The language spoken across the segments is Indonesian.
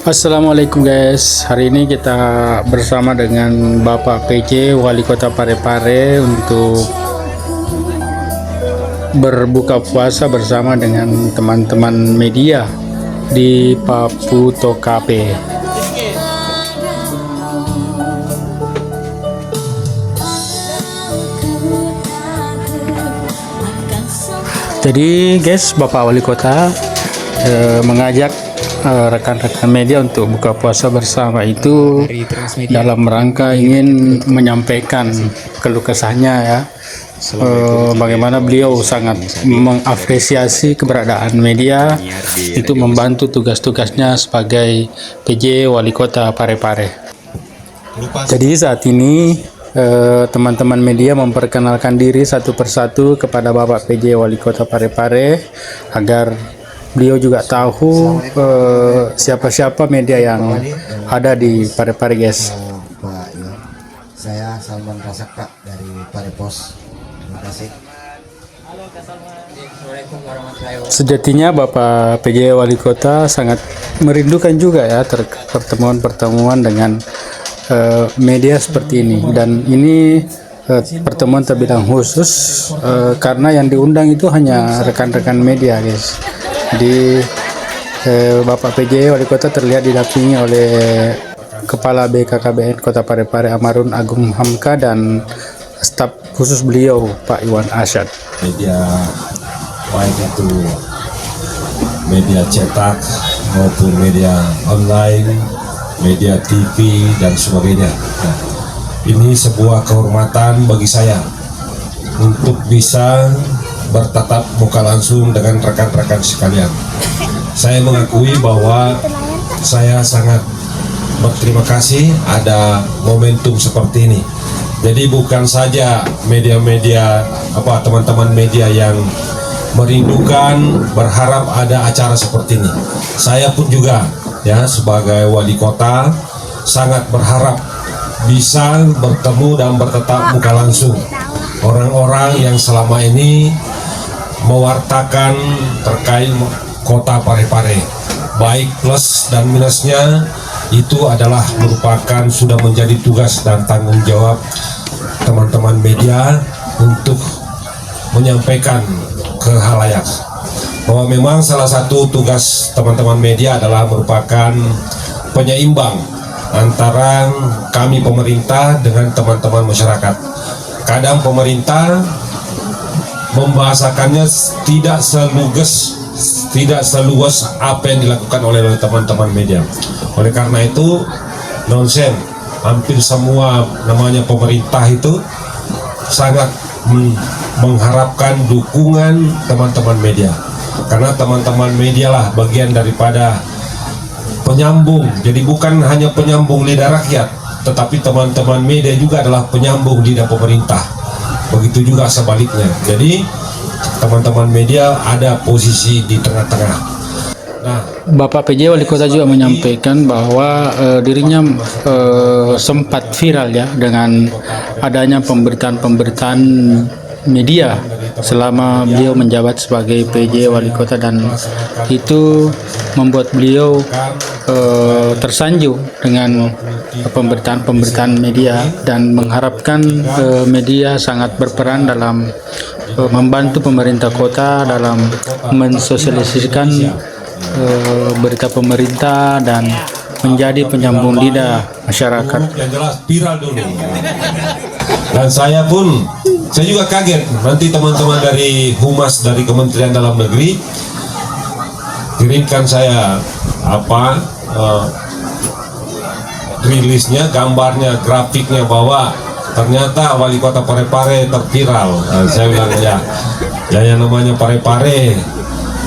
Assalamualaikum guys, hari ini kita bersama dengan Bapak PJ Wali Kota Parepare untuk berbuka puasa bersama dengan teman-teman media di Papu Tokape. Jadi guys, Bapak Wali Kota mengajak rekan-rekan media untuk buka puasa bersama itu dalam rangka ingin menyampaikan keluh kesahnya ya, bagaimana beliau sangat mengapresiasi keberadaan media itu membantu tugas-tugasnya sebagai PJ Wali Kota Parepare. Jadi saat ini teman-teman media memperkenalkan diri satu persatu kepada Bapak PJ Wali Kota Parepare agar beliau juga tahu siapa-siapa media yang ada di Parepare guys. Saya Salman Rasak Pak dari Parepos. Terima kasih. Assalamualaikum warahmatullahi wabarakatuh. Sejatinya Bapak PJ Wali Kota sangat merindukan juga ya pertemuan-pertemuan dengan media seperti ini, dan ini pertemuan terbilang khusus karena yang diundang itu hanya rekan-rekan media guys. Jadi Bapak PJ Wali Kota terlihat didampingi oleh Kepala BKKBN Kota Parepare Amarun Agung Hamka dan staf khusus beliau Pak Iwan Asyad. Media baik itu media cetak maupun media online, media TV dan sebagainya. Nah, ini sebuah kehormatan bagi saya untuk bisa bertatap muka langsung dengan rekan-rekan sekalian. Saya mengakui bahwa saya sangat berterima kasih ada momentum seperti ini. Jadi bukan saja media-media teman-teman media yang merindukan, berharap ada acara seperti ini. Saya pun juga ya sebagai wali kota sangat berharap bisa bertemu dan bertatap muka langsung orang-orang yang selama ini mewartakan terkait kota Parepare, baik plus dan minusnya itu adalah merupakan sudah menjadi tugas dan tanggung jawab teman-teman media untuk menyampaikan ke khalayak bahwa memang salah satu tugas teman-teman media adalah merupakan penyeimbang antara kami pemerintah dengan teman-teman masyarakat. Kadang pemerintah membahasakannya tidak seluas apa yang dilakukan oleh teman-teman media. Oleh karena itu nonsen, hampir semua namanya pemerintah itu sangat mengharapkan dukungan teman-teman media, karena teman-teman media lah bagian daripada penyambung. Jadi bukan hanya penyambung lidah rakyat, tetapi teman-teman media juga adalah penyambung lidah pemerintah. Begitu juga sebaliknya. Jadi teman-teman media ada posisi di tengah-tengah. Nah, Bapak PJ Wali Kota juga menyampaikan bahwa dirinya sempat viral ya dengan adanya pemberitaan-pemberitaan media selama beliau menjabat sebagai PJ Wali Kota, dan itu membuat beliau tersanjung dengan pemberitaan-pemberitaan media dan mengharapkan media sangat berperan dalam membantu pemerintah kota dalam mensosialisasikan berita pemerintah dan menjadi penyambung lidah masyarakat. Yang jelas viral dulu. Dan saya juga kaget nanti teman-teman dari Humas dari Kementerian Dalam Negeri kirimkan saya rilisnya, gambarnya, grafiknya bahwa ternyata Wali Kota Parepare terviral. Saya bilang ya yang namanya Parepare,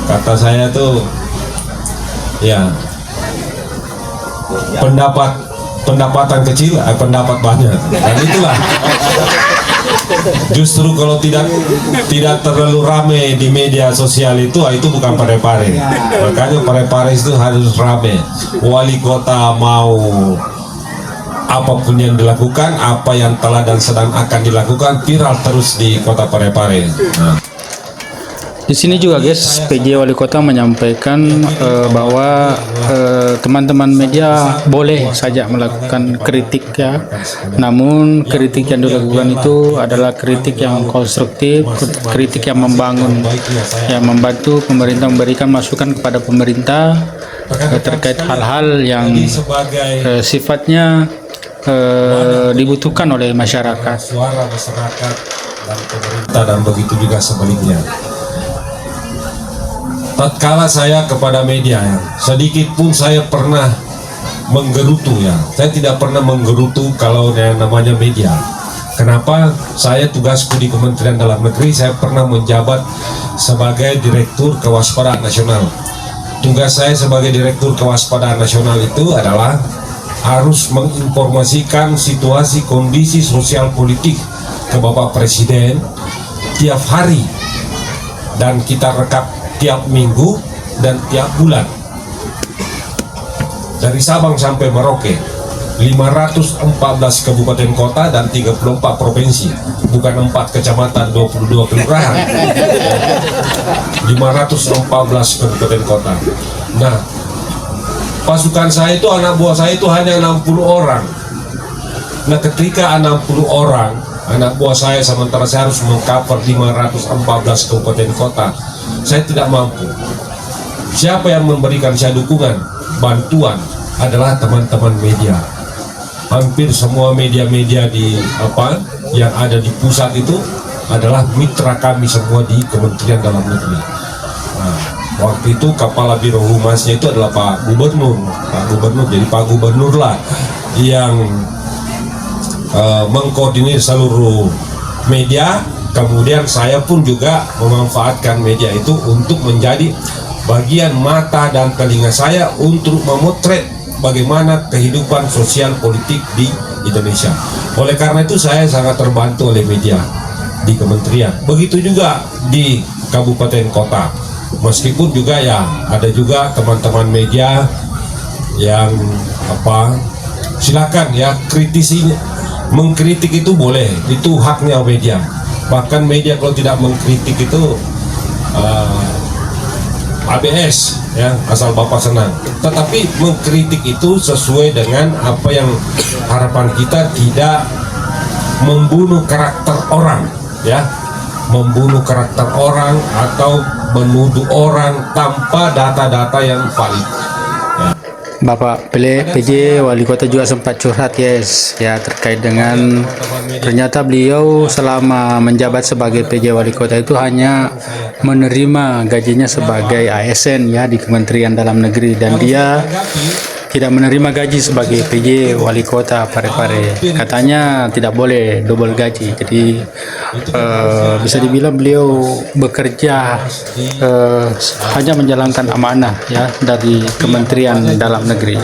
kata saya tuh ya pendapatan kecil, pendapat banyak, dan itulah justru kalau tidak terlalu rame di media sosial itu bukan Parepare. Makanya Parepare itu harus rame. Wali kota mau apapun yang dilakukan, apa yang telah dan sedang akan dilakukan viral terus di kota Parepare. Nah. Di sini juga guys, PJ Wali Kota menyampaikan bahwa teman-teman media boleh saja melakukan kritik ya. Namun kritik yang dilakukan itu adalah kritik yang konstruktif, kritik yang membangun, yang membantu pemerintah memberikan masukan kepada pemerintah terkait hal-hal yang sifatnya dibutuhkan oleh masyarakat. Suara masyarakat dan pemerintah dan begitu juga sebaliknya. Tatkala saya kepada media ya, sedikit pun saya pernah menggerutu ya. Saya tidak pernah menggerutu kalau yang namanya media. Kenapa? Saya tugasku di Kementerian Dalam Negeri, saya pernah menjabat sebagai Direktur Kewaspadaan Nasional. Tugas saya sebagai Direktur Kewaspadaan Nasional itu adalah harus menginformasikan situasi kondisi sosial politik ke Bapak Presiden tiap hari, dan kita rekap tiap minggu dan tiap bulan dari Sabang sampai Merauke, 514 kabupaten kota dan 34 provinsi, bukan 4 kecamatan 22 kelurahan. 514 kabupaten kota. Nah, pasukan saya itu, anak buah saya itu hanya 60 orang. Nah, ketika 60 orang anak buah saya, sementara saya harus mengcover 514 kabupaten kota, saya tidak mampu. Siapa yang memberikan saya dukungan, bantuan adalah teman-teman media. Hampir semua media-media yang ada di pusat itu adalah mitra kami semua di Kementerian Dalam Negeri. Nah, waktu itu Kepala Biro Humasnya itu adalah Pak Gubernur. Jadi Pak Gubernur lah yang mengkoordinir seluruh media. Kemudian saya pun juga memanfaatkan media itu untuk menjadi bagian mata dan telinga saya untuk memotret bagaimana kehidupan sosial politik di Indonesia. Oleh karena itu saya sangat terbantu oleh media di kementerian. Begitu juga di kabupaten kota. Meskipun juga ya ada juga teman-teman media yang silakan ya kritisi, mengkritik itu boleh, itu haknya media. Bahkan media kalau tidak mengkritik itu ABS ya, asal Bapak senang. Tetapi mengkritik itu sesuai dengan apa yang harapan kita, tidak membunuh karakter orang ya, membunuh karakter orang atau menuduh orang tanpa data-data yang valid. Bapak PJ Wali Kota juga sempat curhat yes ya terkait dengan ternyata beliau selama menjabat sebagai PJ Wali Kota itu hanya menerima gajinya sebagai ASN ya di Kementerian Dalam Negeri, dan dia tidak menerima gaji sebagai PJ Wali Kota Parepare. Katanya tidak boleh double gaji. Jadi bisa dibilang beliau bekerja hanya menjalankan amanah ya dari Kementerian Dalam Negeri.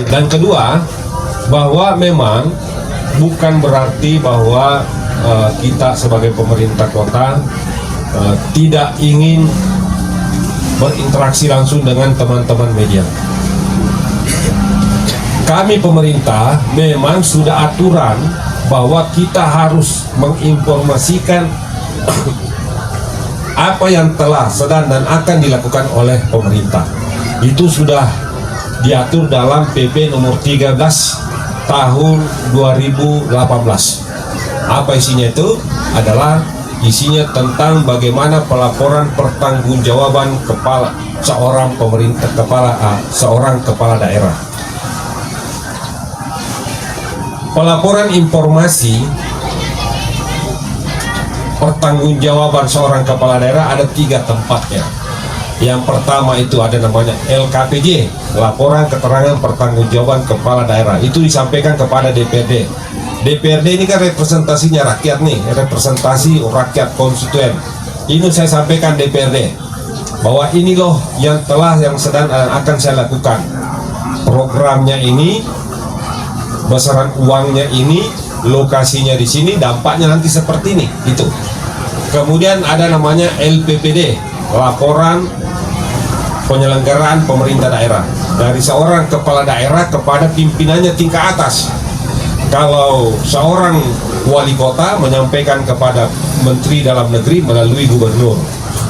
Dan kedua, bahwa memang bukan berarti bahwa kita sebagai pemerintah kota tidak ingin berinteraksi langsung dengan teman-teman media. Kami pemerintah memang sudah aturan bahwa kita harus menginformasikan apa yang telah, sedang dan akan dilakukan oleh pemerintah. Itu sudah diatur dalam PP nomor 13 tahun 2018. Apa isinya itu? Adalah isinya tentang bagaimana pelaporan pertanggungjawaban seorang kepala daerah. Pelaporan informasi pertanggungjawaban seorang kepala daerah ada 3 tempatnya. Yang pertama itu ada namanya LKPJ, laporan keterangan pertanggungjawaban kepala daerah. Itu disampaikan kepada DPRD. DPRD ini kan representasinya rakyat nih, representasi rakyat konstituen. Ini saya sampaikan DPRD bahwa ini loh yang sedang akan saya lakukan. Programnya ini, besaran uangnya ini, lokasinya di sini, dampaknya nanti seperti ini, itu. Kemudian ada namanya LPPD, laporan penyelenggaraan pemerintah daerah, dari seorang kepala daerah kepada pimpinannya tingkat atas. Kalau seorang wali kota menyampaikan kepada Menteri Dalam Negeri melalui gubernur,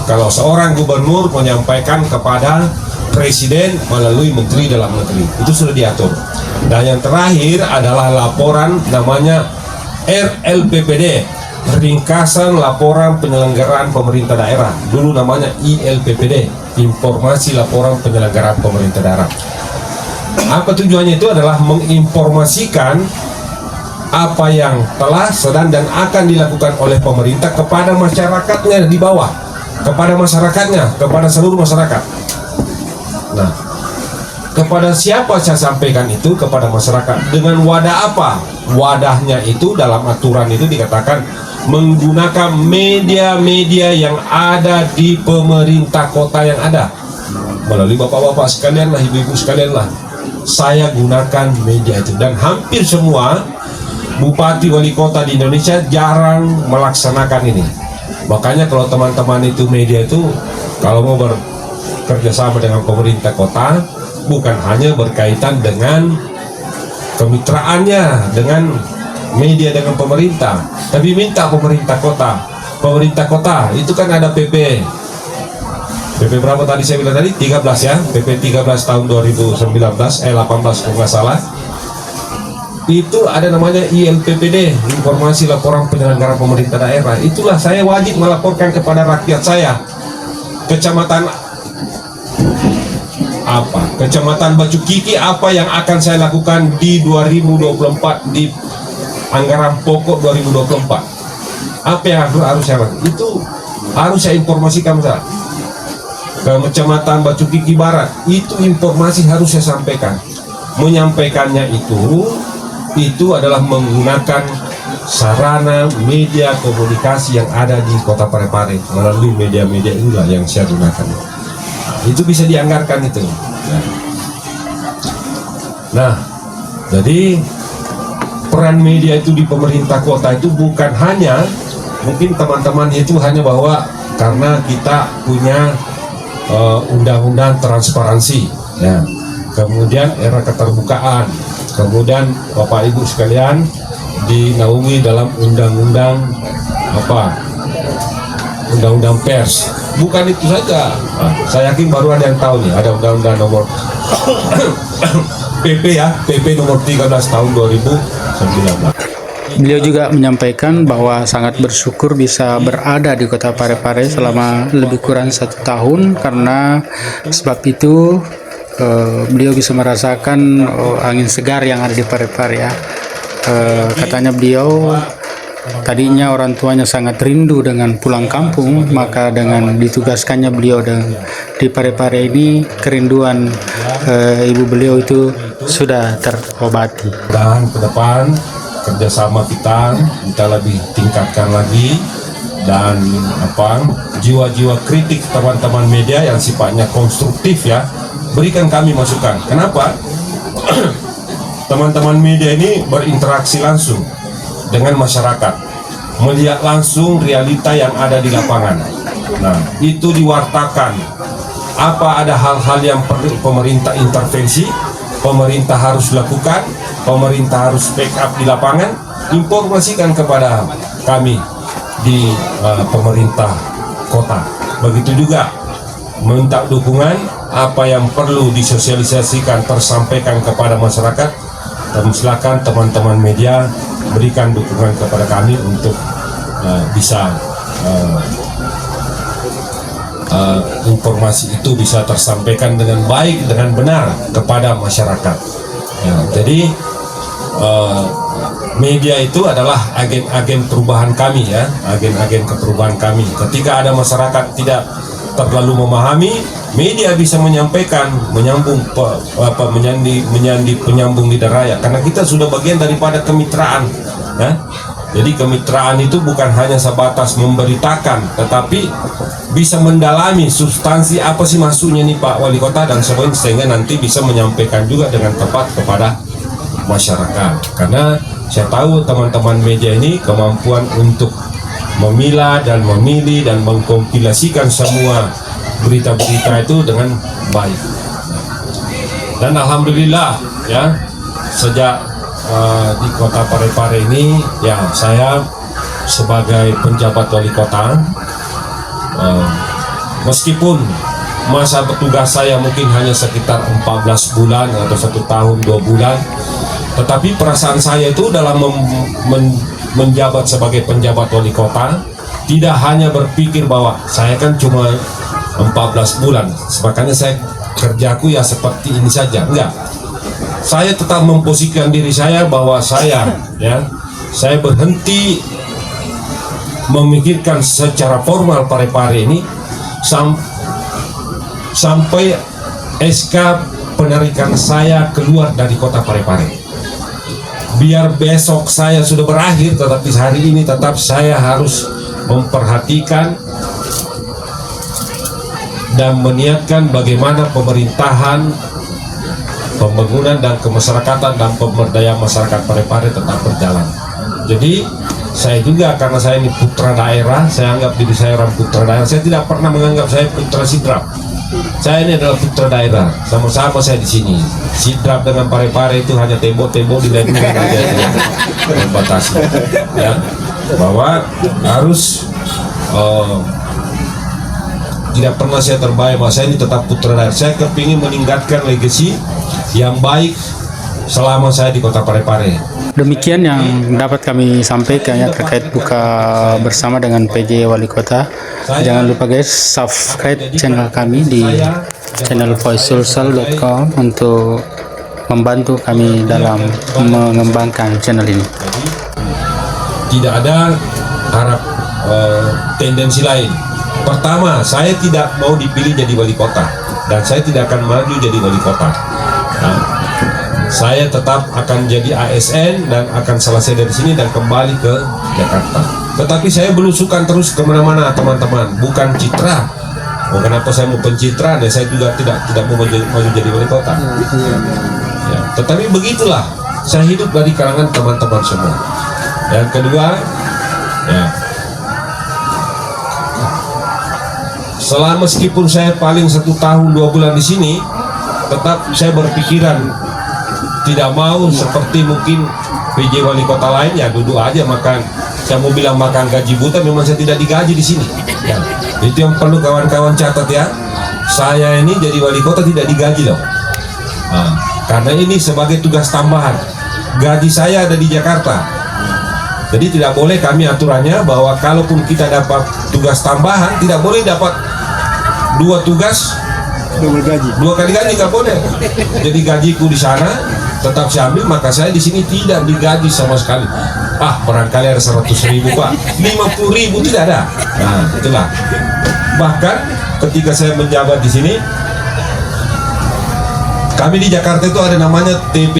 kalau seorang gubernur menyampaikan kepada presiden melalui menteri dalam negeri, itu sudah diatur. Dan yang terakhir adalah laporan namanya RLPPD, ringkasan laporan penyelenggaraan pemerintah daerah, dulu namanya ILPPD, informasi laporan penyelenggaraan pemerintah daerah. Apa tujuannya? Itu adalah menginformasikan apa yang telah, sedang, dan akan dilakukan oleh pemerintah kepada masyarakatnya di bawah, kepada masyarakatnya, kepada seluruh masyarakat. Nah, kepada siapa saya sampaikan itu? Kepada masyarakat. Dengan wadah apa? Wadahnya itu dalam aturan itu dikatakan menggunakan media-media yang ada di pemerintah kota yang ada, melalui bapak-bapak sekalian lah, ibu-ibu sekalian lah. Saya gunakan media itu, dan hampir semua bupati wali kota di Indonesia jarang melaksanakan ini. Makanya kalau teman-teman itu media itu kalau mau bekerja sama dengan pemerintah kota, bukan hanya berkaitan dengan kemitraannya dengan media dengan pemerintah, tapi minta pemerintah kota itu kan ada PP berapa tadi saya bilang tadi, 13 ya, PP 13 tahun 2019, 18 kalau nggak salah, itu ada namanya ILPPD, informasi laporan penyelenggaraan pemerintah daerah. Itulah saya wajib melaporkan kepada rakyat saya, kecamatan Batu Kiki, apa yang akan saya lakukan di 2024 di anggaran pokok 2024, apa yang harus saya lakukan, itu harus saya informasikan ke kecamatan Batu Kiki Barat, itu informasi harus saya sampaikan. Menyampaikannya itu adalah menggunakan sarana media komunikasi yang ada di Kota Parepare, melalui media-media inilah yang saya gunakan. Itu bisa dianggarkan itu. Nah, jadi peran media itu di pemerintah kota itu bukan hanya, mungkin teman-teman itu hanya bahwa karena kita punya undang-undang transparansi, ya, kemudian era keterbukaan, kemudian Bapak Ibu sekalian dinaungi dalam undang-undang undang-undang pers. Bukan itu saja, saya yakin baru ada yang tahu nih, ada undang-undang nomor PP nomor 13 tahun 2019. Beliau juga menyampaikan bahwa sangat bersyukur bisa berada di Kota Parepare selama lebih kurang 1 tahun, karena sebab itu beliau bisa merasakan angin segar yang ada di Parepare ya. Katanya beliau tadinya orang tuanya sangat rindu dengan pulang kampung, maka dengan ditugaskannya beliau di Parepare ini, kerinduan ibu beliau itu sudah terobati. Dan ke depan kerjasama kita lebih tingkatkan lagi, dan jiwa-jiwa kritik teman-teman media yang sifatnya konstruktif ya, berikan kami masukan. Kenapa? Teman-teman media ini berinteraksi langsung dengan masyarakat, melihat langsung realita yang ada di lapangan. Nah, itu diwartakan. Apa ada hal-hal yang perlu pemerintah intervensi, pemerintah harus lakukan, pemerintah harus backup di lapangan, informasikan kepada kami di pemerintah kota. Begitu juga minta dukungan, apa yang perlu disosialisasikan tersampaikan kepada masyarakat, dan silakan teman-teman media berikan dukungan kepada kami untuk bisa informasi itu bisa tersampaikan dengan baik, dengan benar kepada masyarakat. Ya, jadi media itu adalah agen-agen perubahan kami ya, agen-agen perubahan kami. Ketika ada masyarakat tidak terlalu memahami, media bisa menyampaikan, penyambung lidah raya, karena kita sudah bagian daripada kemitraan ya. Jadi kemitraan itu bukan hanya sebatas memberitakan, tetapi bisa mendalami substansi apa sih maksudnya nih Pak Wali Kota dan sebagainya, sehingga nanti bisa menyampaikan juga dengan tepat kepada masyarakat. Karena saya tahu teman-teman media ini kemampuan untuk memilah dan memilih dan mengkompilasikan semua berita-berita itu dengan baik. Dan alhamdulillah ya, sejak di Kota Parepare ini ya, saya sebagai penjabat wali kota meskipun masa bertugas saya mungkin hanya sekitar 14 bulan atau 1 tahun 2 bulan, tetapi perasaan saya itu dalam menjabat sebagai penjabat wali kota tidak hanya berpikir bahwa saya kan cuma 14 bulan, makanya saya kerjaku ya seperti ini saja. Enggak, saya tetap memposisikan diri saya bahwa saya berhenti memikirkan secara formal Parepare ini sampai SK penarikan saya keluar dari kota Parepare. Biar besok saya sudah berakhir, tetapi hari ini tetap saya harus memperhatikan dan meniatkan bagaimana pemerintahan, pembangunan dan kemasyarakatan dan pemberdayaan masyarakat Parepare tetap berjalan. Jadi saya juga, karena saya ini putra daerah, saya anggap diri saya orang putra daerah. Saya tidak pernah menganggap saya putra Sidrap. Saya ini adalah putra daerah, sama-sama saya di sini. Sidrap dengan Parepare itu hanya tembok-tembok di lain saja membatasi. Ya, bahwa harus tidak pernah saya terbayang bahwa saya ini tetap putra daerah. Saya kepingin meningkatkan legasi yang baik selama saya di kota Parepare. Demikian yang dapat kami sampaikan ya terkait buka bersama dengan PJ Wali Kota. Jangan lupa guys, subscribe channel kami di channel voicesulsel.com untuk membantu kami dalam mengembangkan channel ini. Tidak ada harap tendensi lain. Pertama, saya tidak mau dipilih jadi wali kota dan saya tidak akan maju jadi wali kota. Nah, saya tetap akan jadi ASN dan akan selesai dari sini dan kembali ke Jakarta. Tetapi saya belusukan terus kemana-mana teman-teman, bukan citra. Kenapa saya mau pencitraan? Dan saya juga tidak mau maju jadi wali kota. Ya, tetapi begitulah, saya hidup dari kalangan teman-teman semua. Yang kedua, ya, meskipun saya paling 1 tahun 2 bulan di sini, tetap saya berpikiran tidak mau seperti mungkin PJ wali kota lain ya duduk aja makan. Saya mau bilang makan gaji buta, memang saya tidak digaji di sini. Ya, itu yang perlu kawan-kawan catat ya. Saya ini jadi wali kota tidak digaji loh. Nah, karena ini sebagai tugas tambahan. Gaji saya ada di Jakarta. Jadi tidak boleh kami aturannya bahwa kalaupun kita dapat tugas tambahan tidak boleh dapat 2 tugas Double gaji. 2 kali gaji, nggak boleh. Jadi gajiku di sana tetap saya ambil, maka saya di sini tidak digaji sama sekali. Barangkali ada 100.000 Pak, 50.000 tidak ada. Nah, itulah. Bahkan ketika saya menjabat di sini, kami di Jakarta itu ada namanya TP